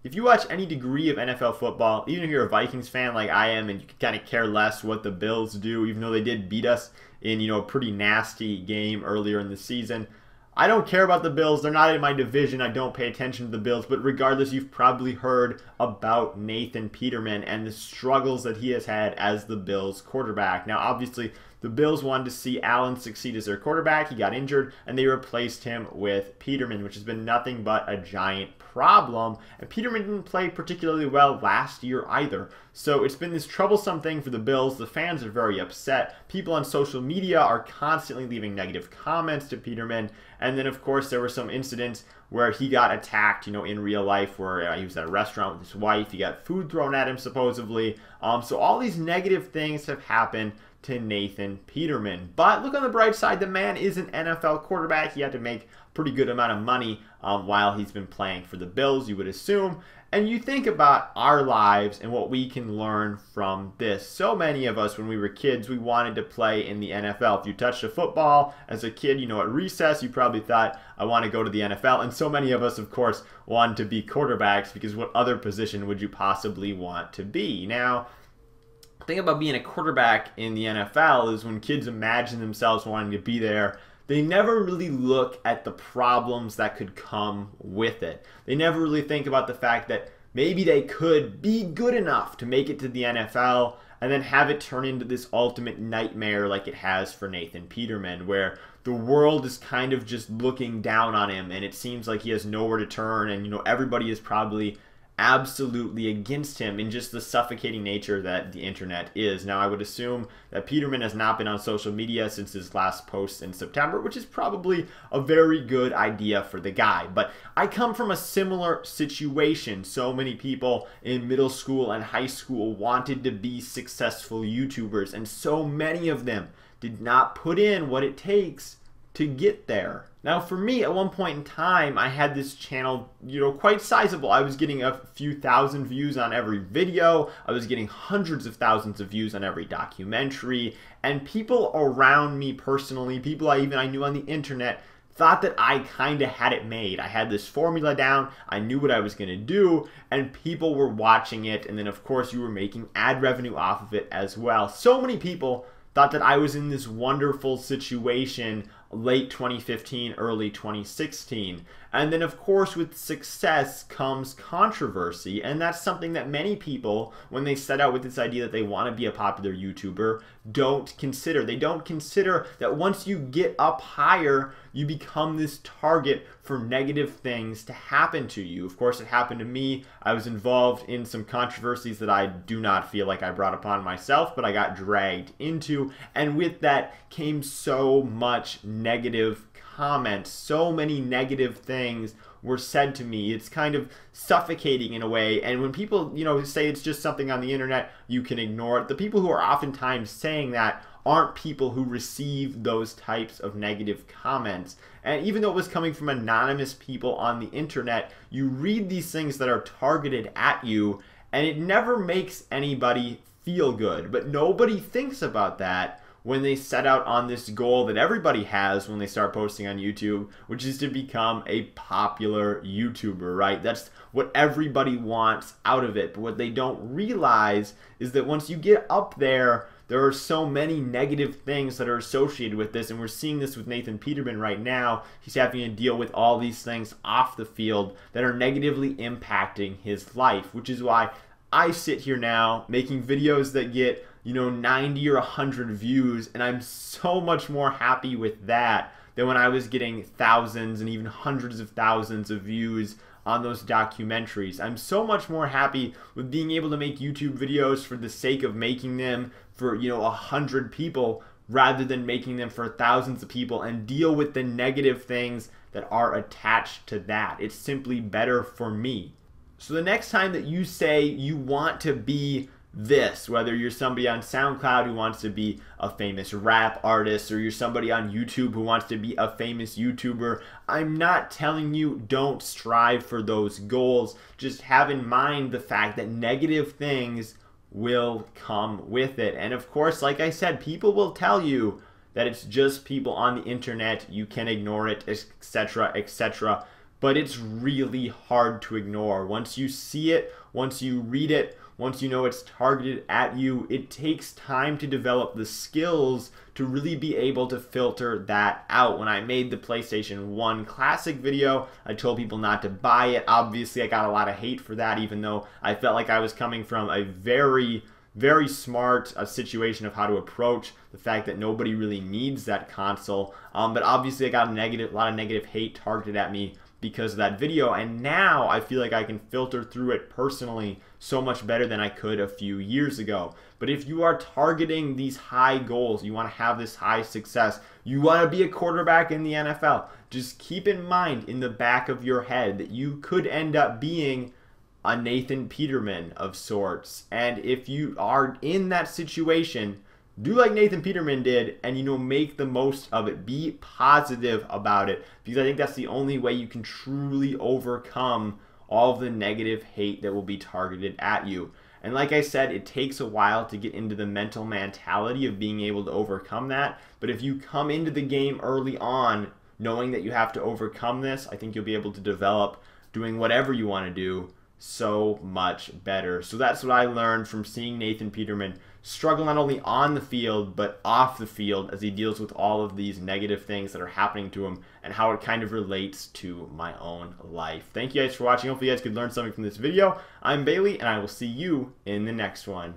if you watch any degree of NFL football, even if you're a Vikings fan like I am and you kind of care less what the Bills do, even though they did beat us in, a pretty nasty game earlier in the season, I don't care about the Bills. They're not in my division. I don't pay attention to the Bills. But regardless, you've probably heard about Nathan Peterman and the struggles that he has had as the Bills quarterback. Now, obviously, the Bills wanted to see Allen succeed as their quarterback. He got injured, and they replaced him with Peterman, which has been nothing but a giant problem. And Peterman didn't play particularly well last year either. So it's been this troublesome thing for the Bills. The fans are very upset. People on social media are constantly leaving negative comments to Peterman. And then, of course, there were some incidents where he got attacked, in real life, where he was at a restaurant with his wife. He got food thrown at him, supposedly. So all these negative things have happened to Nathan Peterman. But look on the bright side, the man is an NFL quarterback. He had to make a pretty good amount of money while he's been playing for the Bills, you would assume. And you think about our lives and what we can learn from this. So many of us, when we were kids, we wanted to play in the NFL. If you touched a football as a kid, at recess, you probably thought, I want to go to the NFL. And so many of us, of course, wanted to be quarterbacks, because what other position would you possibly want to be? Now, the thing about being a quarterback in the NFL is when kids imagine themselves wanting to be there, they never really look at the problems that could come with it. They never really think about the fact that maybe they could be good enough to make it to the NFL and then have it turn into this ultimate nightmare like it has for Nathan Peterman, where the world is kind of just looking down on him and it seems like he has nowhere to turn, and everybody is probably absolutely against him in just the suffocating nature that the internet is. Now, I would assume that Peterman has not been on social media since his last post in September, which is probably a very good idea for the guy. But I come from a similar situation. So many people in middle school and high school wanted to be successful YouTubers, and so many of them did not put in what it takes to get there. Now, for me, at one point in time, I had this channel, quite sizable. I was getting a few thousand views on every video. I was getting hundreds of thousands of views on every documentary. And people around me personally, people I knew on the internet, thought that I kind of had it made. I had this formula down. I knew what I was going to do, and people were watching it. And then, of course, you were making ad revenue off of it as well. So many people thought that I was in this wonderful situation late 2015, early 2016. And then, of course, with success comes controversy. And that's something that many people, when they set out with this idea that they want to be a popular YouTuber, don't consider. They don't consider that once you get up higher, you become this target for negative things to happen to you. Of course, it happened to me. I was involved in some controversies that I do not feel like I brought upon myself, but I got dragged into. And with that came so much negative comments. So many negative things were said to me. It's kind of suffocating in a way. And when people, say it's just something on the internet, you can ignore it. The people who are oftentimes saying that aren't people who receive those types of negative comments. And even though it was coming from anonymous people on the internet, you read these things that are targeted at you, and it never makes anybody feel good. But nobody thinks about that when they set out on this goal that everybody has when they start posting on YouTube, which is to become a popular YouTuber, right? That's what everybody wants out of it. But what they don't realize is that once you get up there, there are so many negative things that are associated with this, and we're seeing this with Nathan Peterman right now. He's having to deal with all these things off the field that are negatively impacting his life, which is why I sit here now making videos that get 90 or 100 views, and I'm so much more happy with that than when I was getting thousands and even hundreds of thousands of views on those documentaries. I'm so much more happy with being able to make YouTube videos for the sake of making them for 100 people rather than making them for thousands of people and deal with the negative things that are attached to that. It's simply better for me. So the next time that you say you want to be this, whether you're somebody on SoundCloud who wants to be a famous rap artist, or you're somebody on YouTube who wants to be a famous YouTuber, I'm not telling you don't strive for those goals. Just have in mind the fact that negative things will come with it. And of course, like I said, people will tell you that it's just people on the internet, you can ignore it, etc., etc. but it's really hard to ignore. Once you see it, once you read it, once you know it's targeted at you, it takes time to develop the skills to really be able to filter that out. When I made the PlayStation 1 Classic video, I told people not to buy it. Obviously, I got a lot of hate for that, even though I felt like I was coming from a very smart situation of how to approach the fact that nobody really needs that console. But obviously, I got a lot of negative hate targeted at me because of that video, and now I feel like I can filter through it personally so much better than I could a few years ago. But if you are targeting these high goals, you want to have this high success, you want to be a quarterback in the NFL, just keep in mind in the back of your head that you could end up being a Nathan Peterman of sorts. And if you are in that situation, do like Nathan Peterman did and, make the most of it. Be positive about it, because I think that's the only way you can truly overcome all of the negative hate that will be targeted at you. And like I said, it takes a while to get into the mental mentality of being able to overcome that. But if you come into the game early on knowing that you have to overcome this, I think you'll be able to develop doing whatever you want to do so much better. So that's what I learned from seeing Nathan Peterman struggle not only on the field but off the field as he deals with all of these negative things that are happening to him, and how it kind of relates to my own life. Thank you guys for watching. Hopefully you guys could learn something from this video. I'm Bailey, and I will see you in the next one.